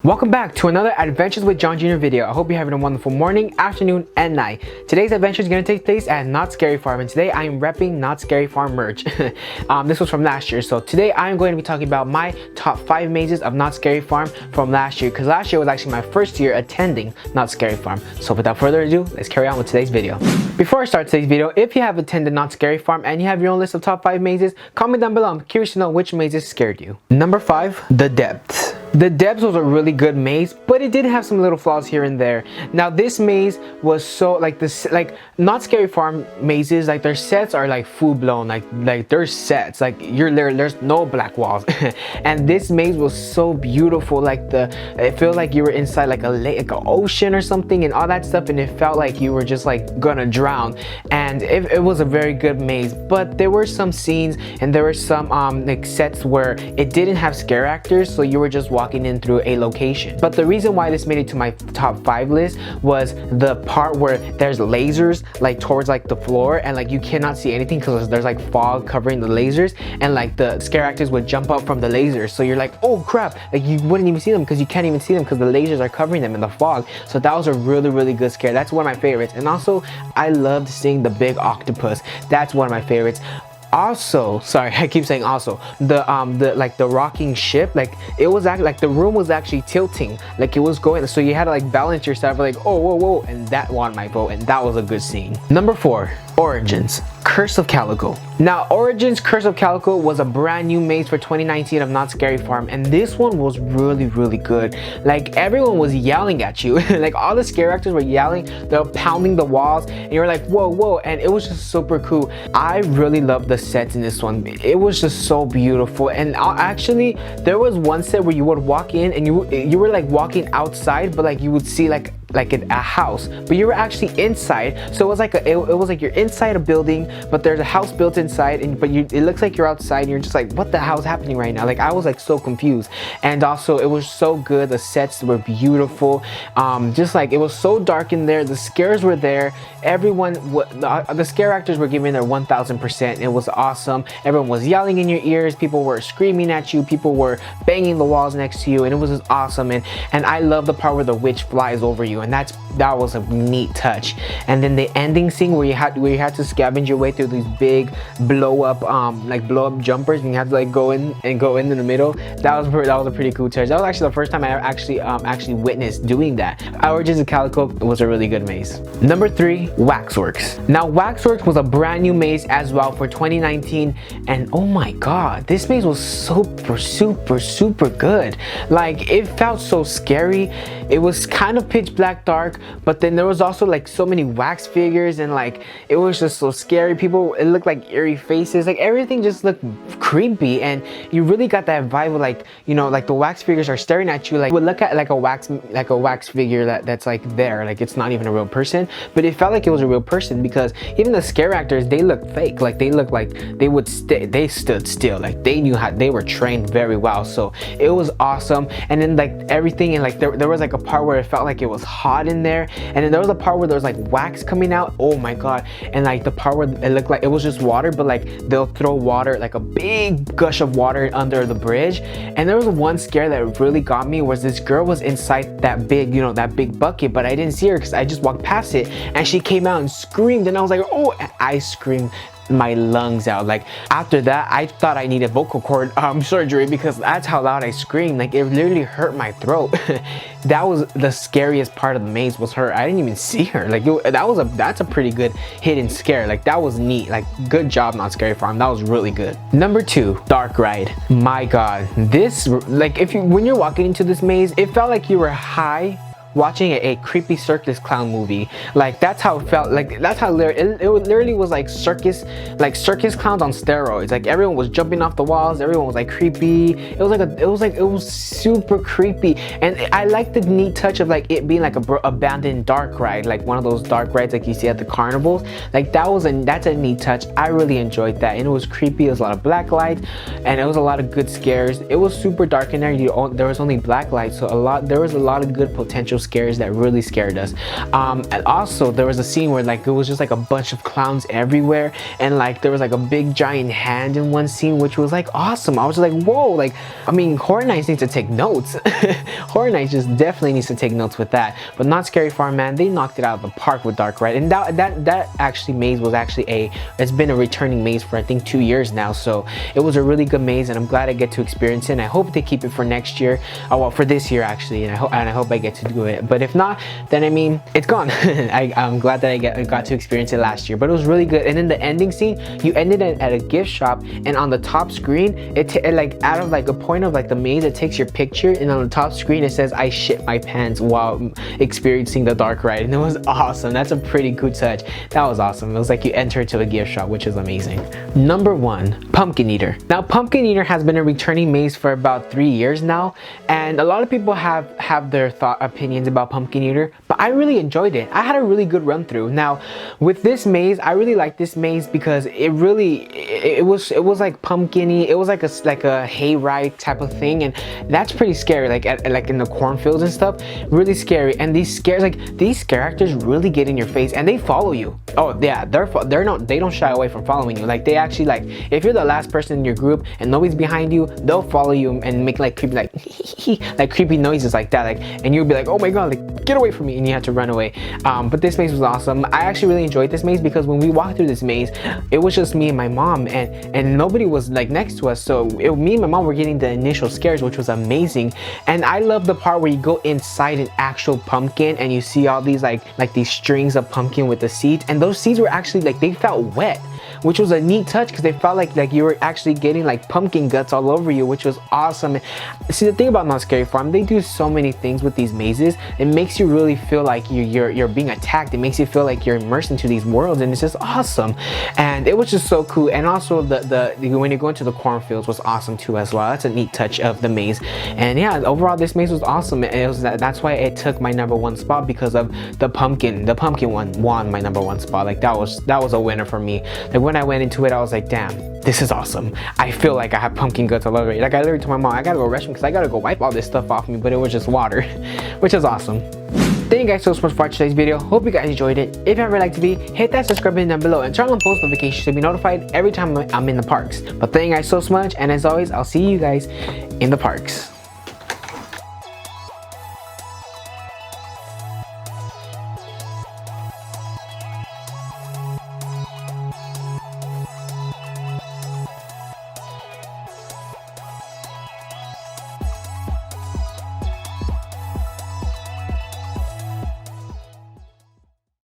Welcome back to another Adventures with John Jr. video. I hope you're having a wonderful morning, afternoon, and night. Today's adventure is going to take place at Knott Scary Farm, and today I am repping Knott Scary Farm merch. This was from last year, so today I am going to be talking about my top 5 mazes of Knott Scary Farm from last year, because last year was actually my first year attending Knott Scary Farm. So without further ado, let's carry on with today's video. Before I start today's video, if you have attended Knott Scary Farm and you have your own list of top 5 mazes, comment down below. I'm curious to know which mazes scared you. Number 5, The Depths. The Depths was a really good maze, but it did have some little flaws here and there. Now this maze was so Knott Scary Farm mazes, like their sets are like full blown, like their sets, like there's no black walls. And this maze was so beautiful, it felt like you were inside like a lake, like an ocean or something, and all that stuff, and it felt like you were just like gonna drown. And it was a very good maze, but there were some scenes and there were some like sets where it didn't have scare actors, so you were just walking in through a location. But the reason why this made it to my top 5 list was the part where there's lasers like towards like the floor, and like you cannot see anything because there's like fog covering the lasers, and like the scare actors would jump up from the lasers, so you're like, oh crap, like you wouldn't even see them because you can't even see them because the lasers are covering them in the fog. So that was a really good scare. That's one of my favorites. And also I loved seeing the big octopus. That's one of my favorites. Also, sorry, I keep saying also, the rocking ship, like it was actually like the room was actually tilting, like it was going, so you had to like balance yourself, like oh whoa, and that won my vote, and that was a good scene. Number 4, Origins, Curse of Calico. Now Origins Curse of Calico was a brand new maze for 2019 of Knott Scary Farm, and this one was really good. Like everyone was yelling at you. Like all the scare actors were yelling, they were pounding the walls, and you're like whoa, and it was just super cool. I really loved the sets in this one. It was just so beautiful. And actually there was one set where you would walk in and you were like walking outside, but like you would see like a house, but you were actually inside. So it was like it was like you're inside a building, but there's a house built inside, and it looks like you're outside, and you're just like, what the hell is happening right now? Like I was like so confused. And also it was so good. The sets were beautiful. Just like it was so dark in there. The scares were there. Everyone, the scare actors were giving their 1000%. It was awesome. Everyone was yelling in your ears. People were screaming at you. People were banging the walls next to you, and it was just awesome. And I love the part where the witch flies over you, and that was a neat touch. And then the ending scene where you had to scavenge your way through these big blow up jumpers, and you had to like go in the middle. That was a pretty cool touch. That was actually the first time I actually witnessed doing that. Origins of Calico was a really good maze. Number 3, Waxworks. Now Waxworks was a brand new maze as well for 2019, and oh my god, this maze was super good. Like it felt so scary. It was kind of pitch black dark, but then there was also like so many wax figures, and like it was just so scary. It looked like eerie faces, like everything just looked creepy, and you really got that vibe of like, you know, like the wax figures are staring at you. Like you would look at like a wax figure that's like there, like it's not even a real person, but it felt like it was a real person, because even the scare actors, they looked fake. Like they looked like they stood still, like they knew how, they were trained very well. So it was awesome. And then like everything, and like there was like a part where it felt like it was hot in there, and then there was a part where there was like wax coming out. Oh my god. And like the part where it looked like it was just water, but like they'll throw water, like a big gush of water under the bridge. And there was one scare that really got me, was this girl was inside that big, you know, that big bucket, but I didn't see her because I just walked past it, and she came out and screamed, and I was like, oh, and I screamed my lungs out. Like after that, I thought I needed vocal cord surgery, because that's how loud I screamed. Like it literally hurt my throat. That was the scariest part of the maze, was her. I didn't even see her. Like that's a pretty good hidden scare. Like that was neat. Like good job, Knott Scary Farm. That was really good. Number 2, Dark Ride. My god, this, like when you're walking into this maze, it felt like you were high watching a creepy circus clown movie. Like that's how it felt. Like that's how it literally was, like circus clowns on steroids. Like everyone was jumping off the walls, everyone was like creepy. It was super creepy. And I like the neat touch of like it being like a abandoned dark ride, like one of those dark rides like you see at the carnivals. Like that's a neat touch. I really enjoyed that, and it was creepy. There was a lot of black lights, and it was a lot of good scares. It was super dark in there. There was only black lights, so there was a lot of good potential initial scares that really scared us. And also there was a scene where like it was just like a bunch of clowns everywhere, and like there was like a big giant hand in one scene, which was like awesome. I was just like, whoa, like, I mean, Horror Nights needs to take notes. Horror Nights just definitely needs to take notes with that. But Knott's Scary Farm, man, they knocked it out of the park with Dark Ride. And that actually maze was actually it's been a returning maze for I think 2 years now, so it was a really good maze, and I'm glad I get to experience it, and I hope they keep it for next year. Well, for this year actually, and I hope I get to do it. But if not, then I mean, it's gone. I'm glad that I got to experience it last year. But it was really good. And then the ending scene, you ended it at a gift shop, and on the top screen it like out of like a point of like the maze, it takes your picture, and on the top screen it says I shit my pants while experiencing the Dark Ride, and it was awesome. That's a pretty good touch. That was awesome. It was like you enter to a gift shop, which is amazing. Number 1, Pumpkin Eater. Now Pumpkin Eater has been a returning maze for about 3 years now, and a lot of people have their opinions about Pumpkin Eater, but I really enjoyed it. I had a really good run through. Now with this maze, I really like this maze because it was like pumpkin-y. It was like a hayride type of thing, and that's pretty scary, like in the cornfields and stuff. Really scary. And these scare actors really get in your face, and they follow you. Oh yeah, they don't shy away from following you. Like they actually, like, if you're the last person in your group and nobody's behind you, they'll follow you and make like creepy like creepy noises like that, like, and you'll be like, oh my god, like, get away from me, and you have to run away. But this maze was awesome. I actually really enjoyed this maze because when we walked through this maze, it was just me and my mom, and nobody was like next to us, so me and my mom were getting the initial scares, which was amazing. And I love the part where you go inside an actual pumpkin and you see all these like these strings of pumpkin with the seeds, and those seeds were actually like, they felt wet, which was a neat touch because they felt like you were actually getting like pumpkin guts all over you, which was awesome. See, the thing about Knott's Scary Farm, they do so many things with these mazes. It makes you really feel like you're being attacked. It makes you feel like you're immersed into these worlds, and it's just awesome. And it was just so cool. And also the when you go into the cornfields was awesome too as well. That's a neat touch of the maze. And yeah, overall this maze was awesome. That's why it took my number 1 spot, because of the pumpkin one won my number 1 spot. Like that was a winner for me. Like when I went into it, I was like, damn, this is awesome. I feel like I have pumpkin guts all over it. Like I literally told my mom, I gotta go restroom because I gotta go wipe all this stuff off me, but it was just water, which is awesome. Thank you guys so much for watching today's video. Hope you guys enjoyed it. If you ever like to be, hit that subscribe button down below and turn on post notifications to be notified every time I'm in the parks. But thank you guys so much, and as always, I'll see you guys in the parks.